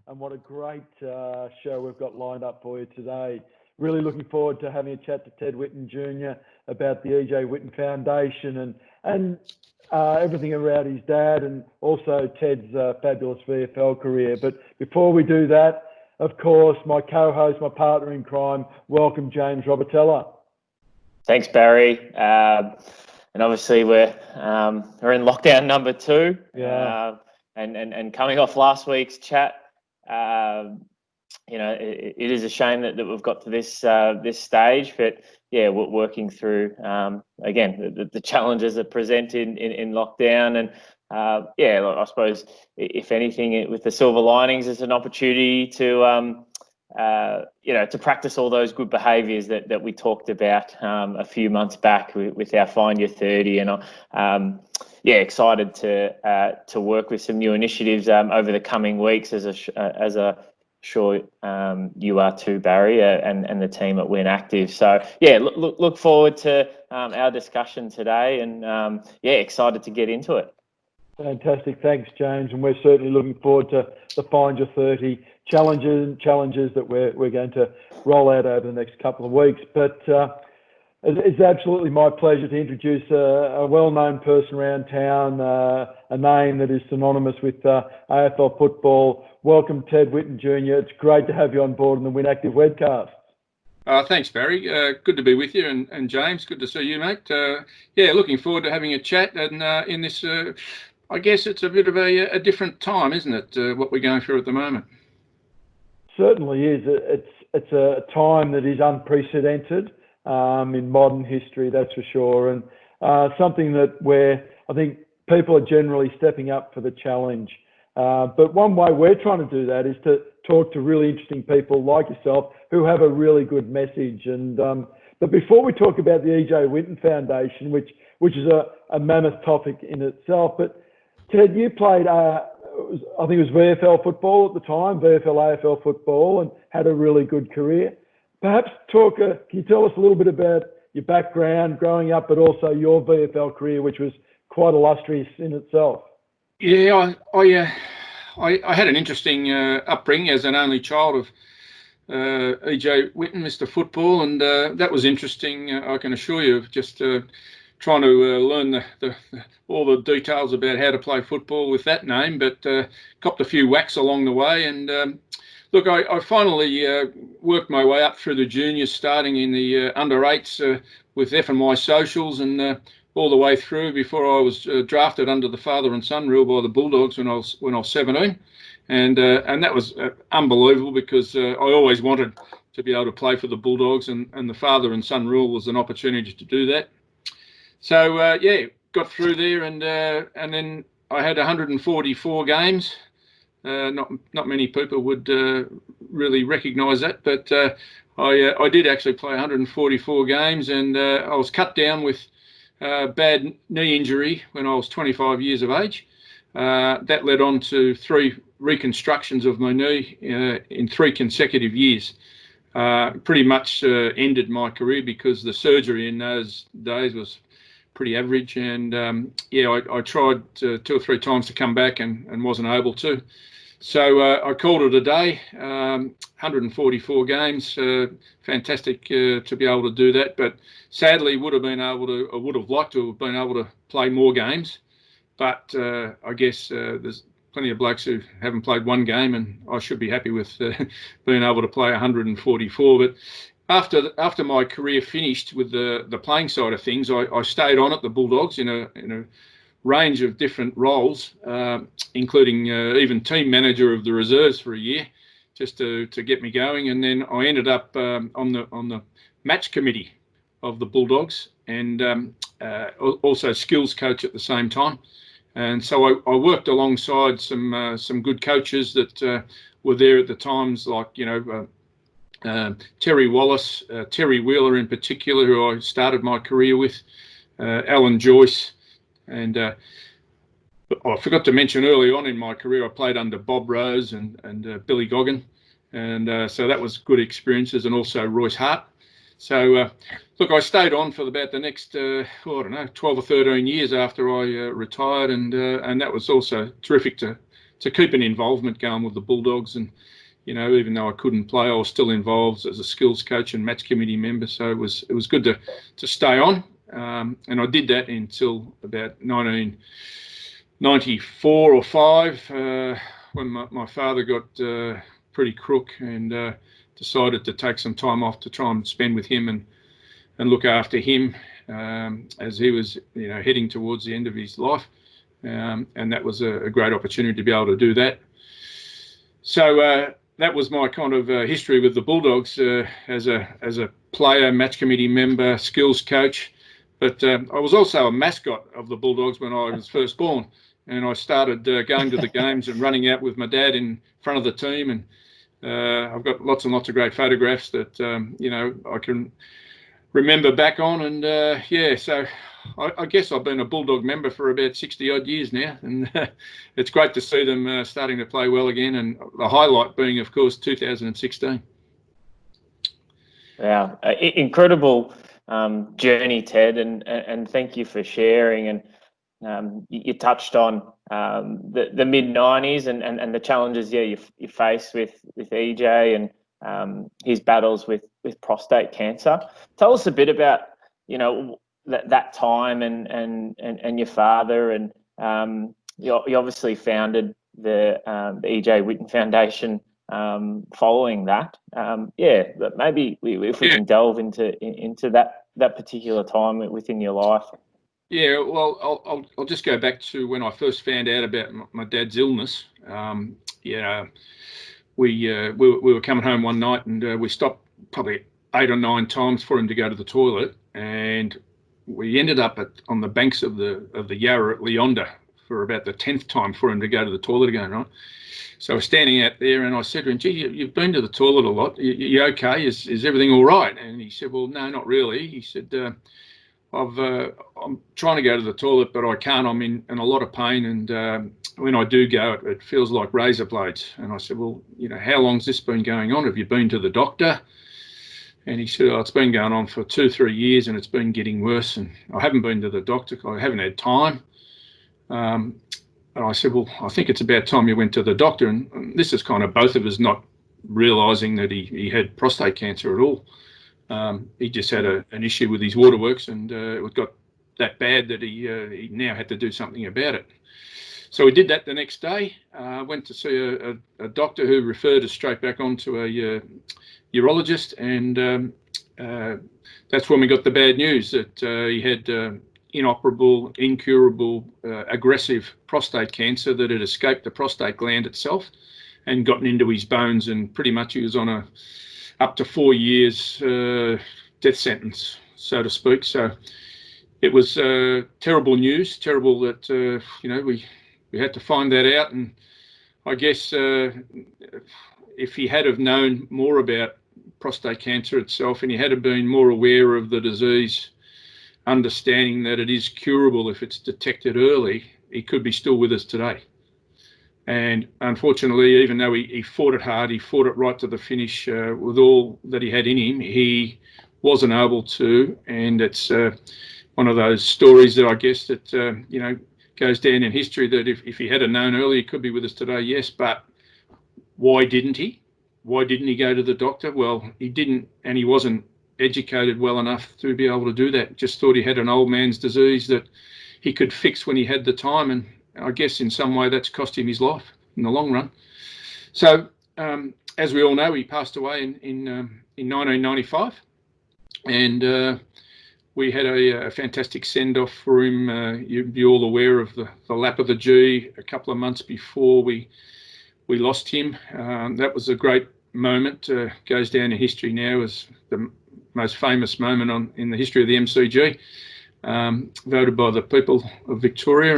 and what a great show we've got lined up for you today. Really looking forward to having a chat to Ted Whitten Jr. about the E.J. Whitten Foundation and everything around his dad, and also Ted's fabulous VFL career. But before we do that, of course, my co-host, my partner in crime, welcome James Robertella. Thanks, Barry. And obviously we're in lockdown number 2. Yeah. And coming off last week's chat, it is a shame that we've got to this stage, but yeah, we're working through again the challenges that present in lockdown, and I suppose if anything, with the silver linings, it's an opportunity to to practice all those good behaviours that we talked about a few months back with our Find Your 30, and excited to work with some new initiatives over the coming weeks, as a sure you are too, Barry, and the team at WynActive. So look forward to our discussion today, and excited to get into it. Fantastic, thanks, James, and we're certainly looking forward to the Find Your 30 challenges that we're going to roll out over the next couple of weeks. But it's absolutely my pleasure to introduce a well-known person around town, a name that is synonymous with AFL football. Welcome, Ted Whitten Jr. It's great to have you on board in the WynActive Webcast. Thanks, Barry. Good to be with you, and James, good to see you, mate. Looking forward to having a chat, and in this, I guess it's a bit of a different time, isn't it, what we're going through at the moment? Certainly is. It's a time that is unprecedented in modern history, that's for sure, and something that where I think people are generally stepping up for the challenge. But one way we're trying to do that is to talk to really interesting people like yourself who have a really good message. And but before we talk about the E.J. Whitten Foundation, which is a mammoth topic in itself, but Ted, you played, I think it was VFL football at the time, VFL AFL football, and had a really good career. Perhaps can you tell us a little bit about your background growing up, but also your VFL career, which was quite illustrious in itself? Yeah, I had an interesting upbringing as an only child of E.J. Whitten, Mr. Football, and that was interesting, I can assure you, of just trying to learn all the details about how to play football with that name, but copped a few whacks along the way. And look, I finally worked my way up through the juniors, starting in the under-8s with F&Y Socials, and all the way through before I was drafted under the father and son rule by the Bulldogs when I was 17, and that was unbelievable, because I always wanted to be able to play for the Bulldogs, and the father and son rule was an opportunity to do that. So got through there, and then I had 144 games. Not many people would really recognise that, but I did actually play 144 games, and I was cut down with bad knee injury when I was 25 years of age. That led on to 3 reconstructions of my knee in 3 consecutive years. Pretty much ended my career, because the surgery in those days was pretty average, and I tried 2 or 3 times to come back and wasn't able to. So I called it a day. 144 games, fantastic to be able to do that, but sadly would have liked to have been able to play more games, but I guess there's plenty of blokes who haven't played one game, and I should be happy with being able to play 144. But after my career finished with the playing side of things, I stayed on at the Bulldogs in a range of different roles, including even team manager of the reserves for a year, just to get me going. And then I ended up on the match committee of the Bulldogs, and also skills coach at the same time. And so I worked alongside some good coaches that were there at the times, like Terry Wallace, Terry Wheeler in particular, who I started my career with, Alan Joyce, and I forgot to mention early on in my career I played under Bob Rose and Billy Goggin, and so that was good experiences, and also Royce Hart. So look, I stayed on for about the next 12 or 13 years after I retired, and that was also terrific to keep an involvement going with the Bulldogs. And even though I couldn't play, I was still involved as a skills coach and match committee member. So it was good to stay on, and I did that until about 1994 or 5, when my father got pretty crook and decided to take some time off to try and spend with him and look after him as he was heading towards the end of his life, and that was a great opportunity to be able to do that. So that was my kind of history with the Bulldogs as a player, match committee member, skills coach. But I was also a mascot of the Bulldogs when I was first born, and I started going to the games and running out with my dad in front of the team. And I've got lots and lots of great photographs that I can remember back on. And so I guess I've been a Bulldog member for about 60 odd years now, and it's great to see them starting to play well again, and the highlight being, of course, 2016. Wow, incredible journey, Ted, and thank you for sharing. And you touched on the mid-90s and the challenges you face with EJ and his battles with prostate cancer. Tell us a bit about that time and your father, and you obviously founded the EJ Whitten Foundation following that. But maybe if we can delve into that particular time within your life. Yeah, well, I'll just go back to when I first found out about my dad's illness. We were coming home one night, and we stopped probably 8 or 9 times for him to go to the toilet, and we ended up on the banks of the Yarra at Leonda for about the 10th time for him to go to the toilet again, right? So I was standing out there, and I said to him, "Gee, you've been to the toilet a lot. You okay? Is everything all right?" And he said, "Well, no, not really." He said, I'm trying to go to the toilet, but I can't. I'm in a lot of pain, and when I do go, it feels like razor blades." And I said, "Well, how long's this been going on? Have you been to the doctor?" And he said, "Oh, it's been going on for 2-3 years, and it's been getting worse, and I haven't been to the doctor. I haven't had time." And I said, "Well, I think it's about time you went to the doctor." And this is kind of both of us not realising that he had prostate cancer at all. He just had an issue with his waterworks, and it got that bad that he now had to do something about it. So we did that the next day. Went to see a doctor who referred us straight back on to a urologist, and that's when we got the bad news that he had inoperable, incurable, aggressive prostate cancer that had escaped the prostate gland itself and gotten into his bones, and pretty much he was on up to 4 years death sentence, so to speak. So it was terrible news, terrible that we had to find that out. And I guess if he had have known more about prostate cancer itself, and he had have been more aware of the disease, understanding that it is curable if it's detected early, he could be still with us today. And unfortunately, even though he fought it hard, he fought it right to the finish with all that he had in him, he wasn't able to. And it's one of those stories that I guess that, goes down in history, that if he had known early, he could be with us today, yes. But why didn't he? Why didn't he go to the doctor? Well, he didn't, and he wasn't educated well enough to be able to do that. Just thought he had an old man's disease that he could fix when he had the time, and I guess in some way that's cost him his life in the long run. So as we all know, he passed away in 1995, and we had a fantastic send-off for him. You'd be all aware of the lap of the G a couple of months before we lost him. That was a great moment. Goes down in history now as the most famous moment in the history of the MCG, voted by the people of Victoria,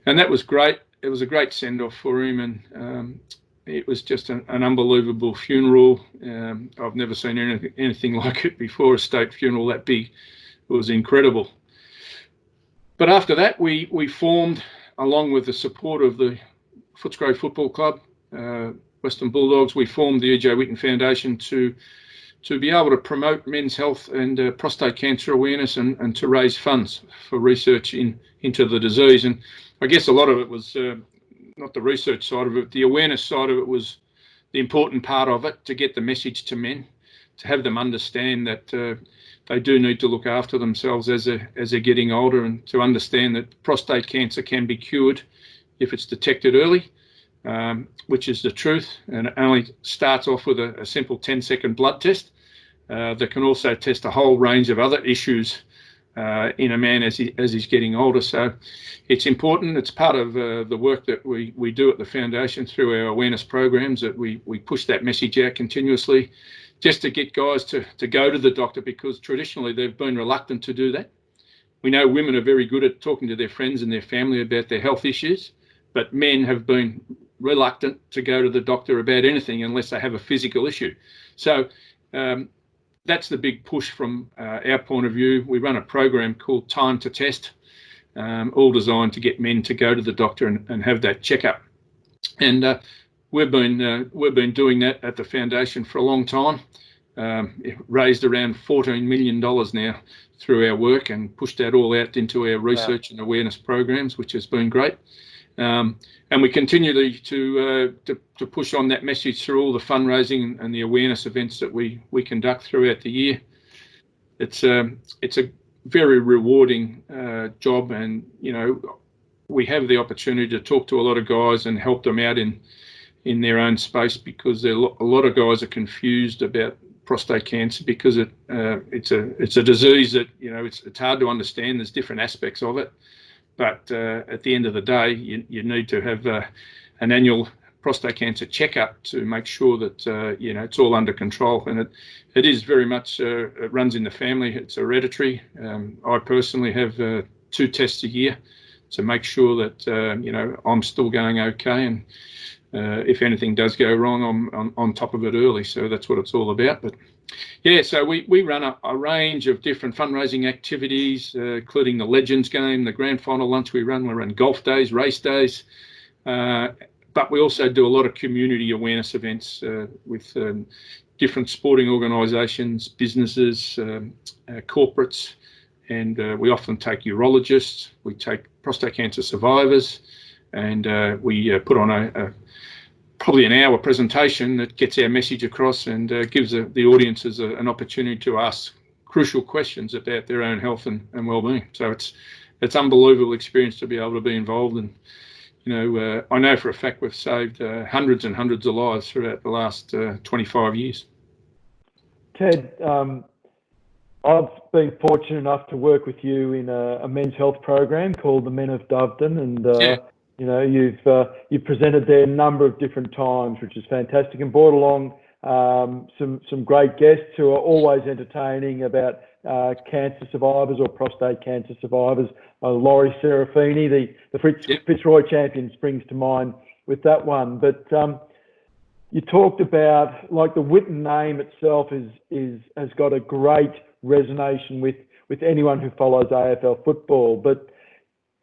and that was great. It was a great send-off for him, and it was just an unbelievable funeral. I've never seen anything like it before, a state funeral that big. It was incredible. But after that, we formed, along with the support of the Footscray Football Club, Western Bulldogs, we formed the EJ Whitten Foundation to be able to promote men's health and prostate cancer awareness, and to raise funds for research into the disease. And I guess a lot of it was not the research side of it, the awareness side of it was the important part of it, to get the message to men, to have them understand that they do need to look after themselves as they're getting older, and to understand that prostate cancer can be cured if it's detected early, which is the truth. And it only starts off with a simple 10-second blood test that can also test a whole range of other issues in a man as he's getting older. So it's important. It's part of the work that we do at the foundation through our awareness programs, that we push that message out continuously, just to get guys to go to the doctor, because traditionally they've been reluctant to do that. We know women are very good at talking to their friends and their family about their health issues, but men have been reluctant to go to the doctor about anything unless they have a physical issue. So that's the big push from our point of view. We run a program called Time to Test, all designed to get men to go to the doctor and have that checkup. And we've been doing that at the foundation for a long time. It raised around $14 million now through our work, and pushed that all out into our research and awareness programs, which has been great. And we continue to push on that message through all the fundraising and the awareness events that we conduct throughout the year. It's a very rewarding job, and we have the opportunity to talk to a lot of guys and help them out in their own space, because a lot of guys are confused about prostate cancer, because it's a disease that it's hard to understand. There's different aspects of it. But at the end of the day, you need to have an annual prostate cancer checkup to make sure that it's all under control. And it is very much it runs in the family. It's hereditary. I personally have 2 tests a year to make sure that I'm still going okay, and if anything does go wrong, I'm on top of it early. So that's what it's all about. But yeah, so we run a range of different fundraising activities, including the Legends game, the grand final lunch we run golf days, race days, but we also do a lot of community awareness events with different sporting organisations, businesses, corporates, and we often take urologists, we take prostate cancer survivors, and we put on probably an hour presentation that gets our message across, and gives the audiences an opportunity to ask crucial questions about their own health and well-being. So it's unbelievable experience to be able to be involved in. I know for a fact we've saved hundreds and hundreds of lives throughout the last 25 years. Ted, I've been fortunate enough to work with you in a men's health program called the Men of Doveton, and you've presented there a number of different times, which is fantastic, and brought along some great guests who are always entertaining about cancer survivors or prostate cancer survivors. Laurie Serafini, the Fitzroy champion, springs to mind with that one. But you talked about, like, the Whitten name itself has got a great resonance with anyone who follows AFL football,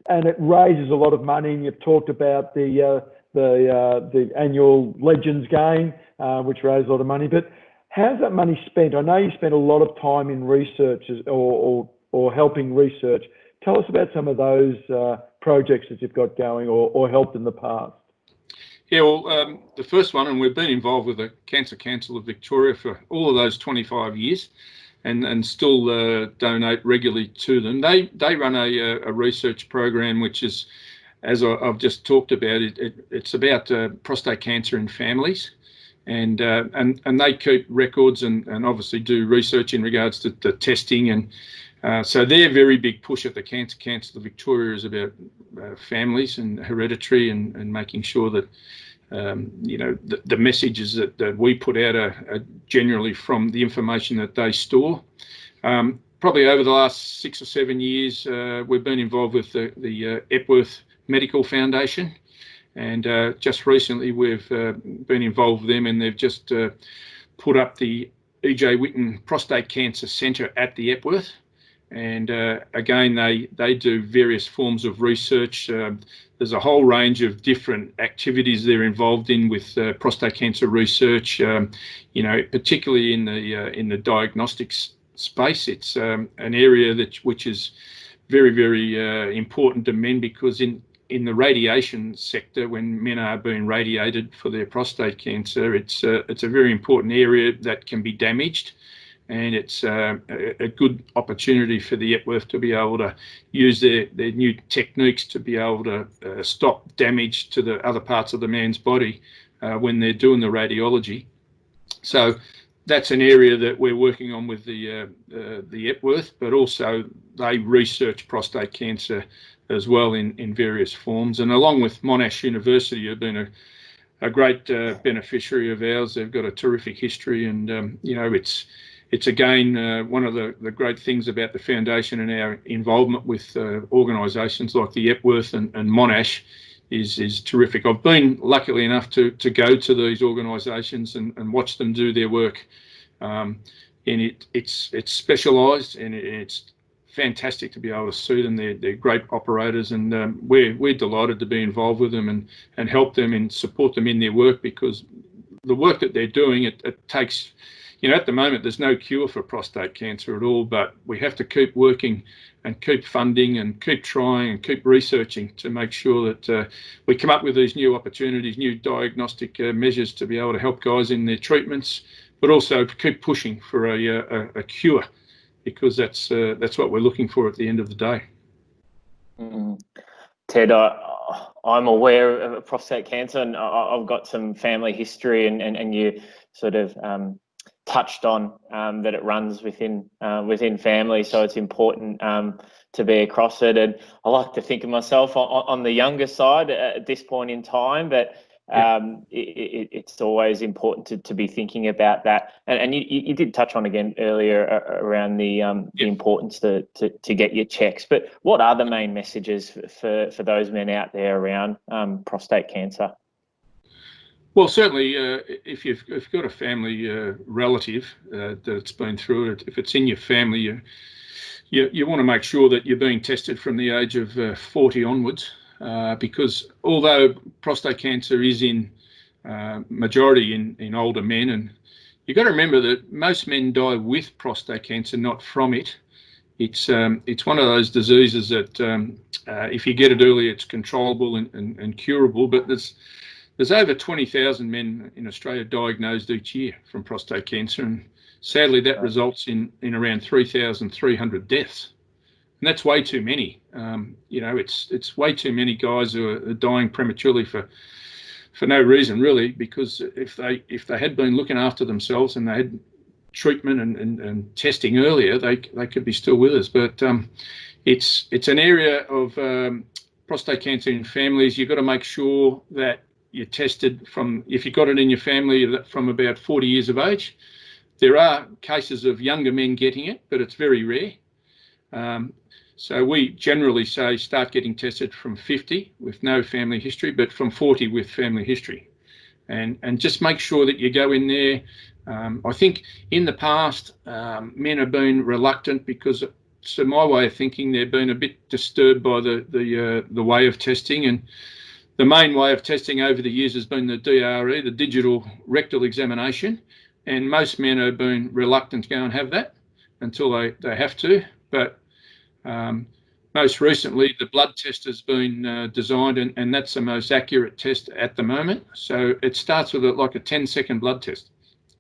and it raises a lot of money. And you've talked about the annual Legends game, which raised a lot of money. But how's that money spent? I know you spent a lot of time in research or helping research. Tell us about some of those projects that you've got going or helped in the past. Yeah, well, the first one, and we've been involved with the Cancer Council of Victoria for all of those 25 years. And still donate regularly to them. They run a research program, which is, as I've just talked about, it's about prostate cancer in families, and they keep records and obviously do research in regards to the testing, and so their very big push at the Cancer Council of Victoria is about families and hereditary, and making sure that the messages that we put out are generally from the information that they store. Probably over the last 6 or 7 years, we've been involved with the Epworth Medical Foundation, and just recently we've been involved with them, and they've just put up the E.J. Whitten Prostate Cancer Centre at the Epworth. And again, they do various forms of research. There's a whole range of different activities they're involved in with prostate cancer research. Particularly in the diagnostics space, it's an area which is very, very important to men, because in in the radiation sector, when men are being radiated for their prostate cancer, it's a very important area that can be damaged, and it's a good opportunity for the Epworth to be able to use their new techniques to be able to stop damage to the other parts of the man's body when they're doing the radiology. So that's an area that we're working on with the Epworth, but also they research prostate cancer as well in various forms. And along with Monash University, have been a great beneficiary of ours. They've got a terrific history, and it's again one of the great things about the foundation and our involvement with organisations like the Epworth and Monash is terrific. I've been luckily enough to go to these organisations and watch them do their work, and it's specialised, and it's fantastic to be able to see them. They're great operators, and we're delighted to be involved with them and help them and support them in their work, because the work that they're doing, it takes, at the moment there's no cure for prostate cancer at all, but we have to keep working and keep funding and keep trying and keep researching to make sure that we come up with these new opportunities, new diagnostic measures to be able to help guys in their treatments, but also keep pushing for a cure, because that's what we're looking for at the end of the day. Ted, I'm aware of prostate cancer, and I've got some family history, and you sort of touched on that it runs within family, so it's important to be across it. And I like to think of myself on the younger side at this point in time, but it's always important to be thinking about that. And you did touch on again earlier around the importance to get your checks. But what are the main messages for those men out there around prostate cancer? Well, certainly, if you've got a family relative that's been through it, if it's in your family, you want to make sure that you're being tested from the age of 40 onwards, because although prostate cancer is in majority in older men, and you've got to remember that most men die with prostate cancer, not from it. It's one of those diseases that if you get it early, it's controllable and curable, but there's over 20,000 men in Australia diagnosed each year from prostate cancer, and sadly that results in around 3,300 deaths, and that's way too many. It's way too many guys who are dying prematurely for no reason really, because if they had been looking after themselves and they had treatment and testing earlier, they could be still with us. But it's an area of prostate cancer in families. You've got to make sure that you're tested if you've got it in your family from about 40 years of age. There are cases of younger men getting it, but it's very rare. So we generally say start getting tested from 50 with no family history, but from 40 with family history. And just make sure that you go in there. I think in the past, men have been reluctant because, so my way of thinking, they've been a bit disturbed by the way of testing, and the main way of testing over the years has been the DRE, the digital rectal examination, and most men have been reluctant to go and have that until they have to. But most recently, the blood test has been designed, and that's the most accurate test at the moment. So it starts with like a 10-second blood test.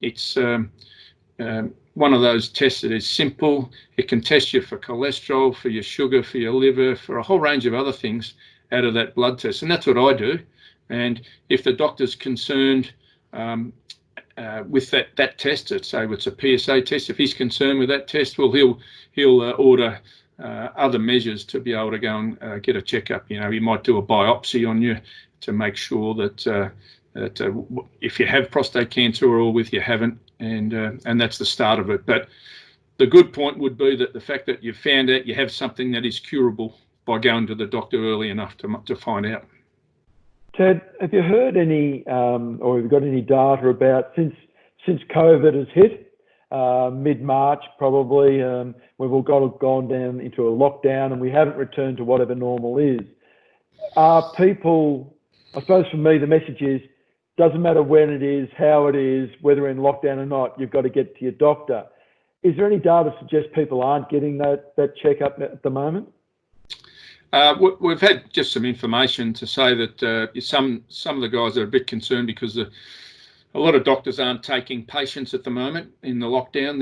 It's one of those tests that is simple. It can test you for cholesterol, for your sugar, for your liver, for a whole range of other things out of that blood test, and that's what I do. And if the doctor's concerned with that test, let's say it's a PSA test, if he's concerned with that test, well, he'll order other measures to be able to go and get a checkup. He might do a biopsy on you to make sure that if you have prostate cancer or if you haven't, and that's the start of it. But the good point would be that the fact that you've found out you have something that is curable by going to the doctor early enough to find out. Ted, have you heard any, or have you got any data about since COVID has hit, mid-March probably, we've all gone down into a lockdown and we haven't returned to whatever normal is. Are people, I suppose for me the message is, doesn't matter when it is, how it is, whether in lockdown or not, you've got to get to your doctor. Is there any data to suggest people aren't getting that checkup at the moment? We've had just some information to say that some of the guys are a bit concerned because a lot of doctors aren't taking patients at the moment in the lockdown.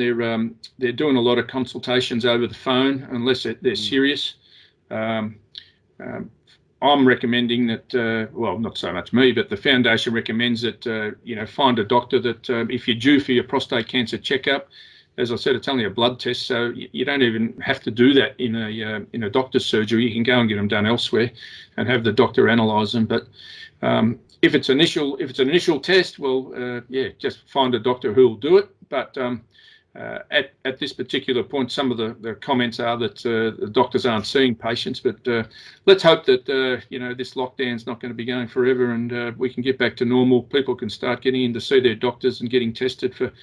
They're doing a lot of consultations over the phone unless they're serious. I'm recommending that, well, not so much me, but the foundation recommends that, find a doctor that if you're due for your prostate cancer checkup, as I said, it's only a blood test, so you don't even have to do that in a doctor's surgery. You can go and get them done elsewhere and have the doctor analyse them. But if it's an initial test, well, just find a doctor who will do it. But at this particular point, some of the comments are that the doctors aren't seeing patients. But let's hope that this lockdown's not going to be going forever, and we can get back to normal. People can start getting in to see their doctors and getting tested for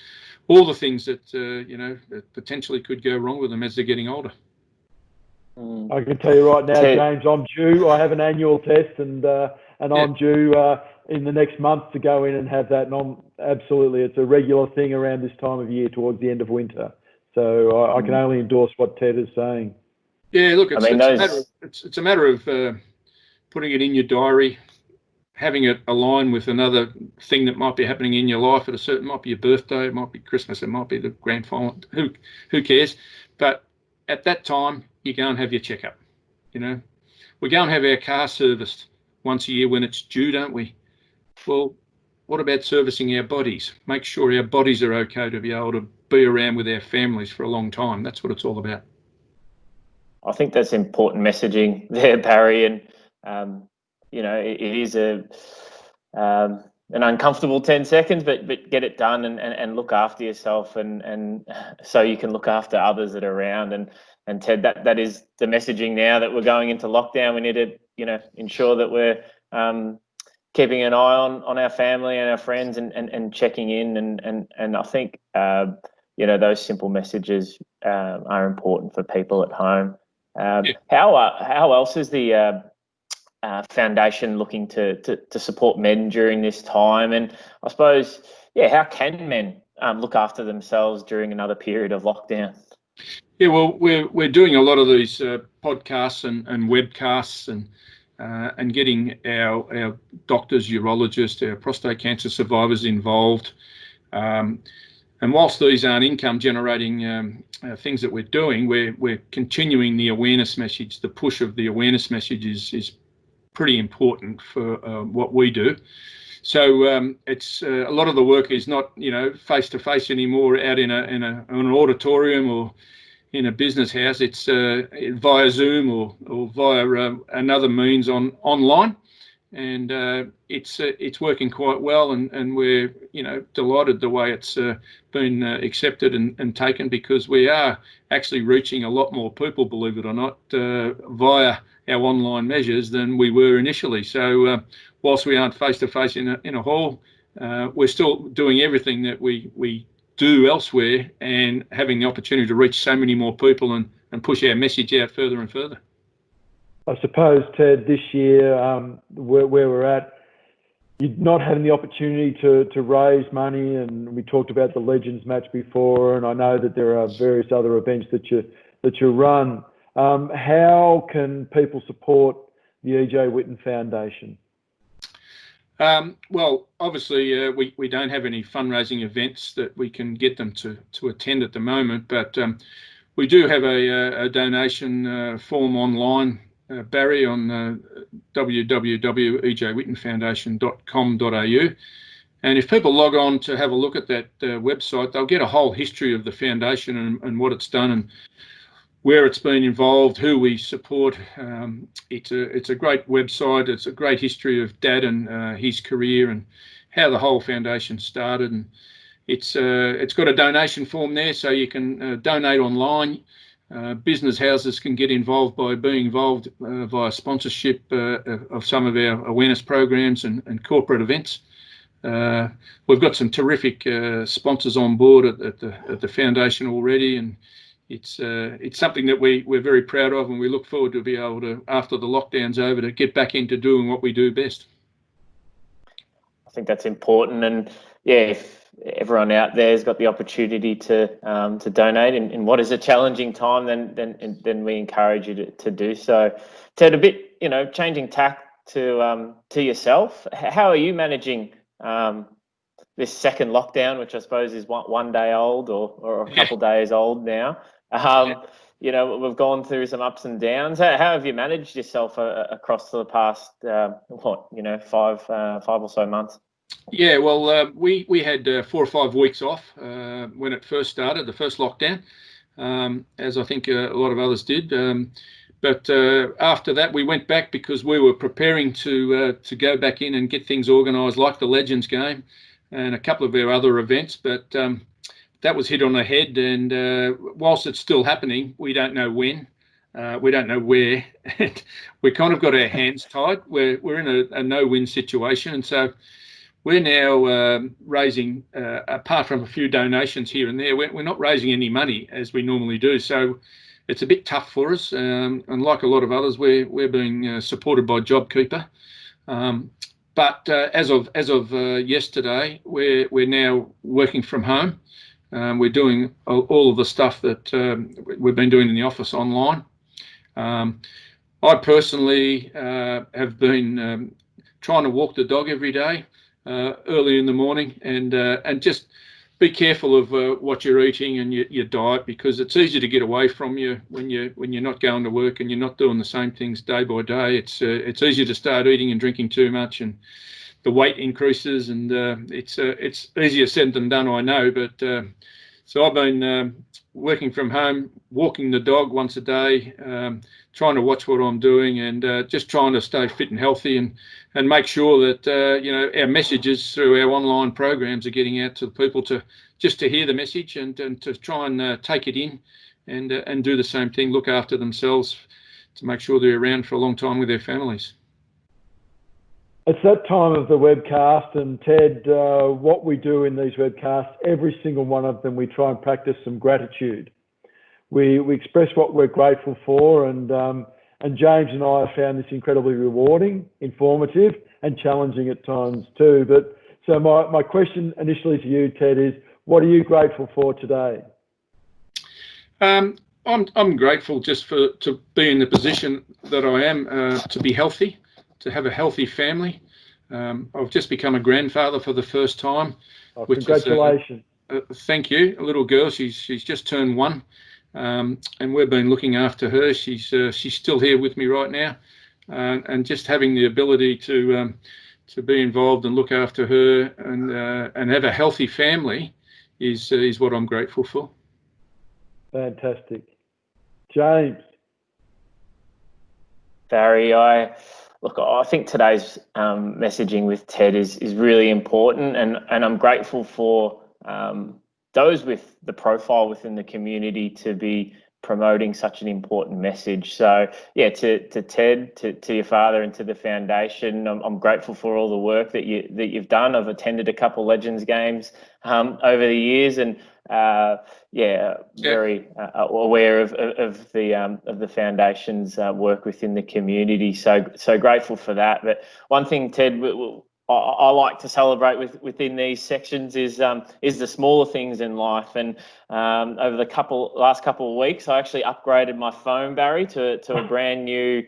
all the things that that potentially could go wrong with them as they're getting older. I can tell you right now, James, I'm due. I have an annual test, and I'm due in the next month to go in and have that. And absolutely, it's a regular thing around this time of year, towards the end of winter. So I can only endorse what Ted is saying. Yeah, look, it's a matter of putting it in your diary, having it align with another thing that might be happening in your life it might be your birthday, it might be Christmas, it might be the grand final, who cares? But at that time, you go and have your checkup. We go and have our car serviced once a year when it's due, don't we? Well, what about servicing our bodies? Make sure our bodies are okay to be able to be around with our families for a long time. That's what it's all about. I think that's important messaging there, Barry, and it is an uncomfortable 10 seconds, but get it done and look after yourself, and so you can look after others that are around. And Ted, that is the messaging now that we're going into lockdown. We need to ensure that we're keeping an eye on our family and our friends and checking in, and I think those simple messages are important for people at home. How else is the foundation looking to support men during this time? And I suppose, how can men look after themselves during another period of lockdown? Yeah, well, we're doing a lot of these podcasts and webcasts and getting our doctors, urologists, our prostate cancer survivors involved. And whilst these aren't income generating things that we're doing, we're continuing the awareness message. The push of the awareness message is pretty important for what we do. So it's a lot of the work is not face to face anymore out in an auditorium or in a business house. It's via Zoom or via another means online, and it's working quite well, and we're delighted the way it's been accepted and taken, because we are actually reaching a lot more people, believe it or not, via our online measures than we were initially. So whilst we aren't face to face in a hall, we're still doing everything that we do elsewhere, and having the opportunity to reach so many more people and push our message out further and further. I suppose, Ted, this year, where we're at, you're not having the opportunity to raise money, and we talked about the Legends match before, and I know that there are various other events that you run. How can people support the E.J. Whitten Foundation? Well, obviously, we don't have any fundraising events that we can get them to attend at the moment, but we do have a donation form online, Barry, on www.ejwhittenfoundation.com.au. And if people log on to have a look at that website, they'll get a whole history of the foundation and what it's done and where it's been involved, who we support. It's a great website. It's a great history of Dad and his career and how the whole foundation started. And it's got a donation form there, so you can donate online. Business houses can get involved by being involved via sponsorship of some of our awareness programs and corporate events. We've got some terrific sponsors on board at the foundation already, and it's something that we're very proud of, and we look forward to be able to, after the lockdown's over, to get back into doing what we do best. I think that's important, and if everyone out there has got the opportunity to donate in what is a challenging time, then we encourage you to do so. Ted, a bit, changing tack to yourself. How are you managing this second lockdown, which I suppose is one day old or a couple days old now? We've gone through some ups and downs. How have you managed yourself across the past 5 or so months? Yeah, well, we had 4 or 5 weeks off when it first started, the first lockdown, as I think a lot of others did. But after that, we went back because we were preparing to go back in and get things organised, like the Legends game and a couple of our other events. But that was hit on the head, and whilst it's still happening, we don't know when, we don't know where. We kind of got our hands tied. We're in a no-win situation, and so we're now raising, apart from a few donations here and there, we're not raising any money as we normally do. So it's a bit tough for us, and like a lot of others, we're being supported by JobKeeper. But as of yesterday, we're now working from home. We're doing all of the stuff that we've been doing in the office online. I personally have been trying to walk the dog every day early in the morning, and just be careful of what you're eating and your diet, because it's easy to get away from you when you're not going to work and you're not doing the same things day by day. It's easy to start eating and drinking too much, and the weight increases, and it's easier said than done, I know. But so I've been working from home, walking the dog once a day, trying to watch what I'm doing, and just trying to stay fit and healthy, and make sure that our messages through our online programs are getting out to the people to hear the message, and to try and take it in, and do the same thing, look after themselves, to make sure they're around for a long time with their families. It's that time of the webcast, and Ted, what we do in these webcasts, every single one of them, we try and practice some gratitude. We express what we're grateful for, and James and I have found this incredibly rewarding, informative, and challenging at times too. But so my question initially to you, Ted, is what are you grateful for today? I'm grateful just to be in the position that I am, to be healthy, to have a healthy family. I've just become a grandfather for the first time. Oh, congratulations. Thank you. A little girl, she's just turned 1, and we've been looking after her. She's still here with me right now, and just having the ability to be involved and look after her, and have a healthy family is what I'm grateful for. Fantastic. James. Barry, I think today's messaging with Ted is really important, and I'm grateful for those with the profile within the community to be promoting such an important message. So yeah, to Ted, to your father, and to the foundation, I'm grateful for all the work that you've done. I've attended a couple Legends games over the years, and very aware of the foundation's work within the community. So grateful for that. But one thing, Ted, I like to celebrate within these sections is the smaller things in life. And over the last couple of weeks, I actually upgraded my phone, Barry, to a brand new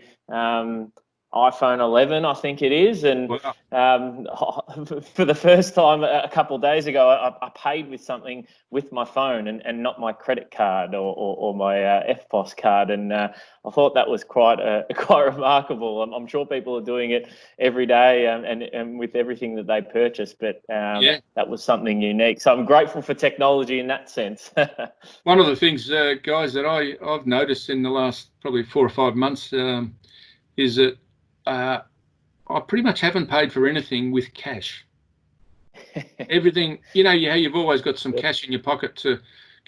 iPhone 11, I think it is. And for the first time a couple of days ago, I paid with something with my phone and not my credit card or my FPOS card. And I thought that was quite remarkable. I'm sure people are doing it every day and with everything that they purchase, but that was something unique. So I'm grateful for technology in that sense. One of the things, guys, that I've noticed in the last probably 4 or 5 months is that I pretty much haven't paid for anything with cash. Everything, how you've always got some cash in your pocket to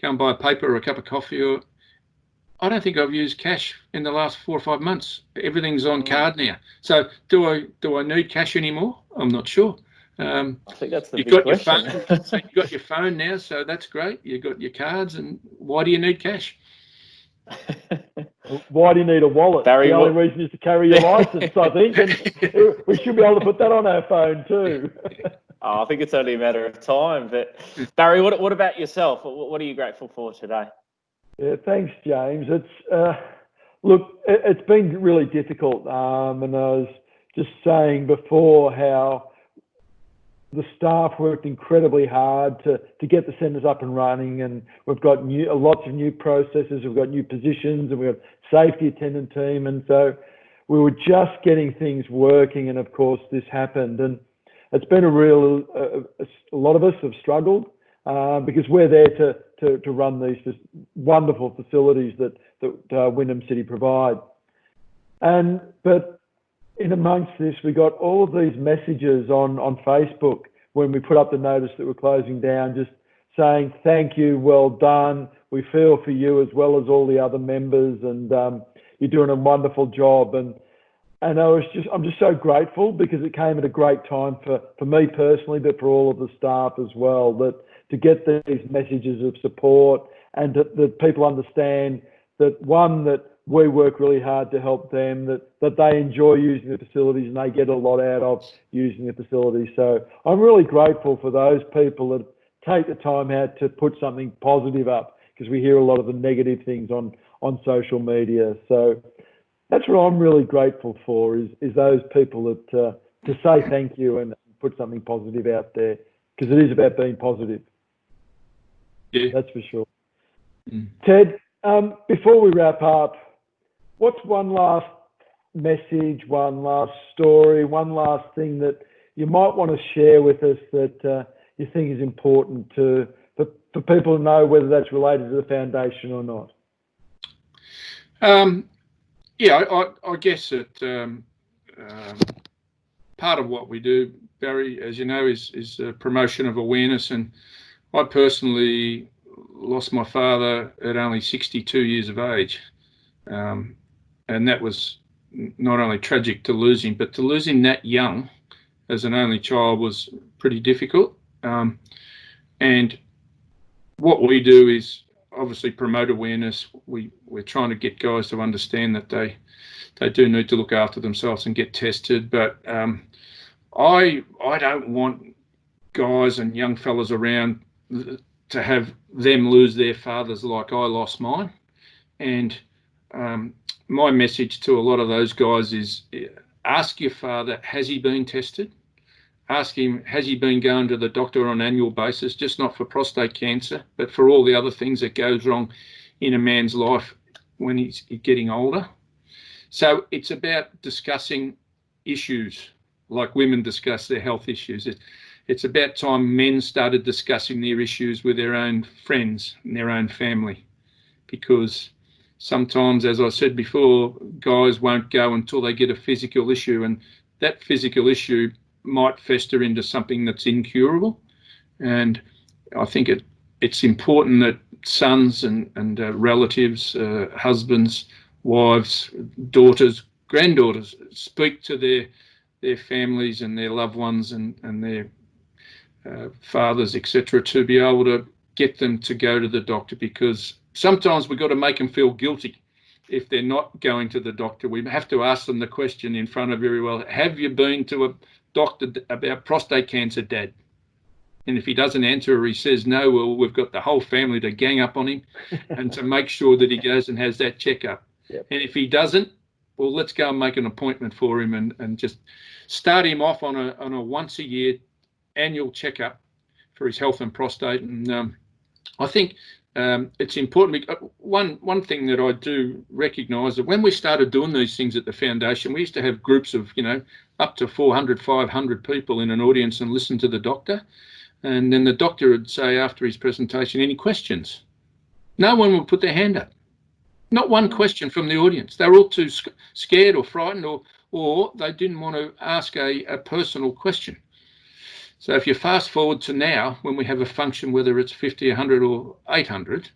go and buy a paper or a cup of coffee. I don't think I've used cash in the last 4 or 5 months. Everything's on card now. So do I need cash anymore? I'm not sure. I think that's the you've big got question. Your phone. So you've got your phone now, so that's great. You've got your cards, and why do you need cash? Why do you need a wallet? Barry, the only reason is to carry your license, I think. And we should be able to put that on our phone too. I think it's only a matter of time. But Barry, what about yourself? What are you grateful for today? Yeah, thanks, James. It's been really difficult, and I was just saying before how the staff worked incredibly hard to get the centres up and running, and we've got lots of new processes, we've got new positions, and we've got safety attendant team, and so we were just getting things working, and of course this happened, and it's been a lot of us have struggled because we're there to run these wonderful facilities that Wynnum City provide, but in amongst this, we got all of these messages on Facebook when we put up the notice that we're closing down, just saying, thank you, well done. We feel for you as well as all the other members, and you're doing a wonderful job. And I'm just so grateful because it came at a great time for me personally, but for all of the staff as well, that to get these messages of support and that people understand that, one, that we work really hard to help them, that they enjoy using the facilities and they get a lot out of using the facilities. So I'm really grateful for those people that take the time out to put something positive up, because we hear a lot of the negative things on social media. So that's what I'm really grateful for, is those people that to say thank you and put something positive out there, because it is about being positive. Yeah, that's for sure. Ted, before we wrap up, what's one last message, one last story, one last thing that you might want to share with us that you think is important for people to know, whether that's related to the foundation or not? Yeah, I guess that part of what we do, Barry, as you know, is promotion of awareness. And I personally lost my father at only 62 years of age. And that was not only tragic to lose him, but to lose him that young as an only child was pretty difficult. And what we do is obviously promote awareness. We're trying to get guys to understand that they do need to look after themselves and get tested. But I don't want guys and young fellas around to have them lose their fathers like I lost mine. And my message to a lot of those guys is, ask your father, has he been tested? Ask him, has he been going to the doctor on an annual basis, just not for prostate cancer, but for all the other things that goes wrong in a man's life when he's getting older. So it's about discussing issues like women discuss their health issues. It's about time men started discussing their issues with their own friends and their own family, because sometimes, as I said before, guys won't go until they get a physical issue, and that physical issue might fester into something that's incurable. And I think it's important that sons and relatives, husbands, wives, daughters, granddaughters speak to their families and their loved ones and their fathers, etc., to be able to get them to go to the doctor, because sometimes we've got to make them feel guilty if they're not going to the doctor. We have to ask them the question in front of everyone, have you been to a doctor about prostate cancer, Dad? And if he doesn't answer or he says no, well, we've got the whole family to gang up on him and to make sure that he goes and has that checkup. Yep. And if he doesn't, well, let's go and make an appointment for him and just start him off on a once a year annual checkup for his health and prostate. And I think it's important. One thing that I do recognise, that when we started doing these things at the foundation, we used to have groups of, up to 400, 500 people in an audience and listen to the doctor. And then the doctor would say after his presentation, any questions? No one would put their hand up. Not one question from the audience. They were all too scared or frightened, or they didn't want to ask a personal question. So if you fast forward to now, when we have a function, whether it's 50, 100 or 800,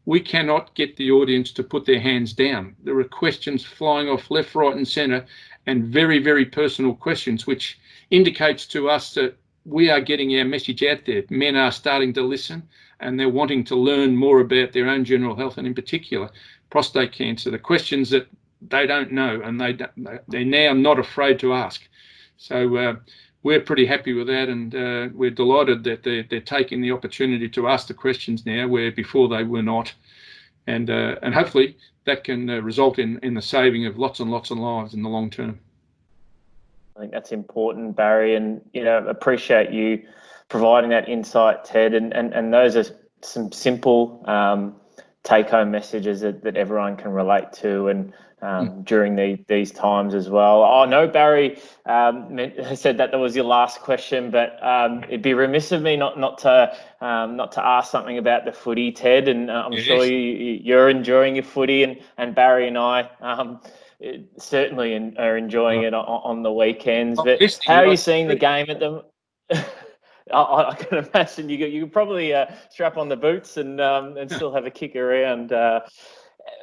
we cannot get the audience to put their hands down. There are questions flying off left, right and centre, and very, very personal questions, which indicates to us that we are getting our message out there. Men are starting to listen and they're wanting to learn more about their own general health, and in particular, prostate cancer, the questions that they don't know and they're now not afraid to ask. So we're pretty happy with that, and we're delighted that they're taking the opportunity to ask the questions now, where before they were not, and hopefully that can result in the saving of lots and lots of lives in the long term. I think that's important, Barry, and appreciate you providing that insight, Ted, and those are some simple take-home messages that everyone can relate to, and during these times as well. I know Barry said that was your last question, but it'd be remiss of me not to ask something about the footy, Ted. And I'm sure you're enjoying your footy, and Barry and I certainly are enjoying it on the weekends. But how are you seeing the game at the? I can imagine you could probably strap on the boots and still have a kick around.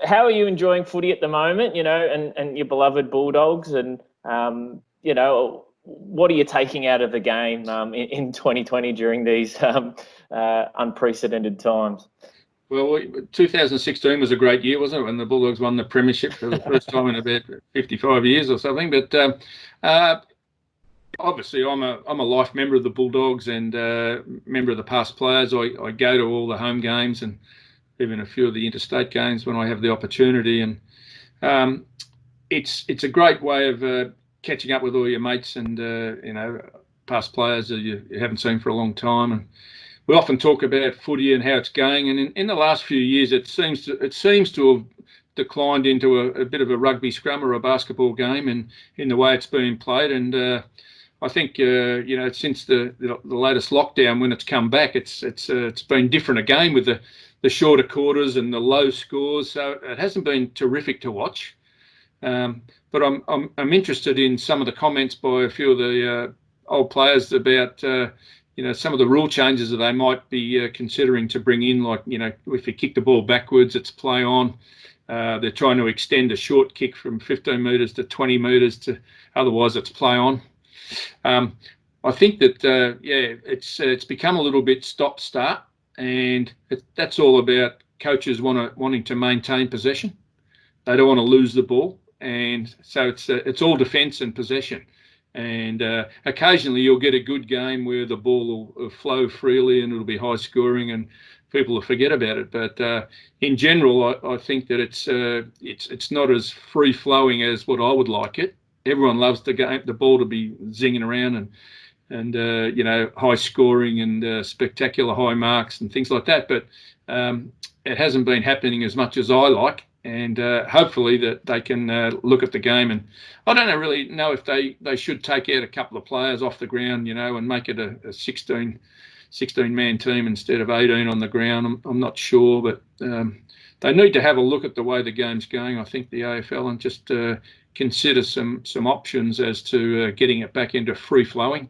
How are you enjoying footy at the moment? And your beloved Bulldogs, and what are you taking out of the game in 2020 during these unprecedented times? Well, 2016 was a great year, wasn't it, when the Bulldogs won the premiership for the first time in about 55 years or something? But obviously, I'm a life member of the Bulldogs and member of the past players. I go to all the home games and even a few of the interstate games when I have the opportunity. And it's a great way of catching up with all your mates and past players that you haven't seen for a long time. And we often talk about footy and how it's going. And in the last few years, it seems to have declined into a bit of a rugby scrum or a basketball game in the way it's being played. And I think since the latest lockdown, when it's come back, it's been different again with the shorter quarters and the low scores. So it hasn't been terrific to watch. But I'm interested in some of the comments by a few of the old players about some of the rule changes that they might be considering to bring in, like if you kick the ball backwards, it's play on. They're trying to extend a short kick from 15 metres to 20 metres otherwise it's play on. I think that it's become a little bit stop-start, and that's all about coaches wanting to maintain possession. They don't want to lose the ball, and so it's all defence and possession. And occasionally you'll get a good game where the ball will flow freely and it'll be high scoring and people will forget about it. But in general, I think that it's not as free flowing as what I would like it. Everyone loves the ball to be zinging around and high scoring and spectacular high marks and things like that. But it hasn't been happening as much as I like. And hopefully that they can look at the game. And I don't really know if they should take out a couple of players off the ground, and make it a 16-man team instead of 18 on the ground. I'm not sure, but they need to have a look at the way the game's going, I think, the AFL, and just consider some options as to getting it back into free-flowing.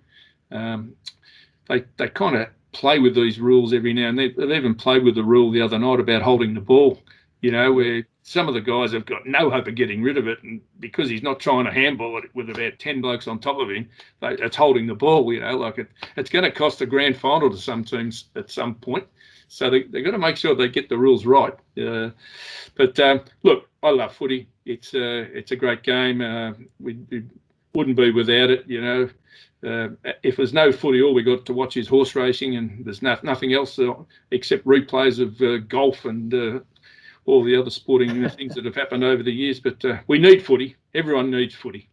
They kind of play with these rules every now and then. They've even played with the rule the other night about holding the ball, where some of the guys have got no hope of getting rid of it, and because he's not trying to handball it with about 10 blokes on top of him, it's holding the ball, it's going to cost a grand final to some teams at some point. So they've got to make sure they get the rules right. But look, I love footy. It's a great game. We wouldn't be without it, If there's no footy, all we got to watch is horse racing, and there's nothing else except replays of golf and all the other sporting things that have happened over the years. But we need footy. Everyone needs footy.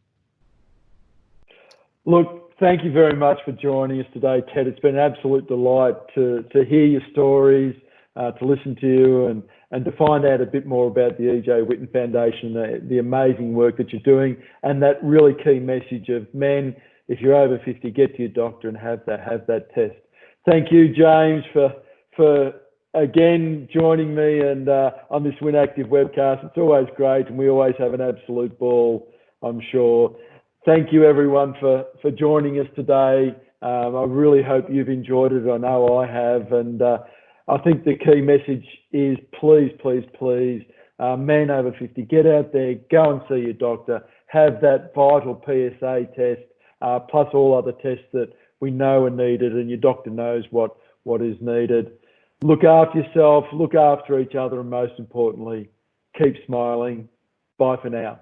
Look, thank you very much for joining us today, Ted. It's been an absolute delight to hear your stories, to listen to you, and to find out a bit more about the E.J. Whitten Foundation, the amazing work that you're doing, and that really key message of, men, if you're over 50, get to your doctor and have that test. Thank you, James, for again joining me and on this WynActive webcast. It's always great, and we always have an absolute ball, I'm sure. Thank you, everyone, for joining us today. I really hope you've enjoyed it. I know I have, and I think the key message is please, please, please, men over 50, get out there, go and see your doctor, have that vital PSA test, plus all other tests that we know are needed, and your doctor knows what is needed. Look after yourself, look after each other, and most importantly, keep smiling. Bye for now.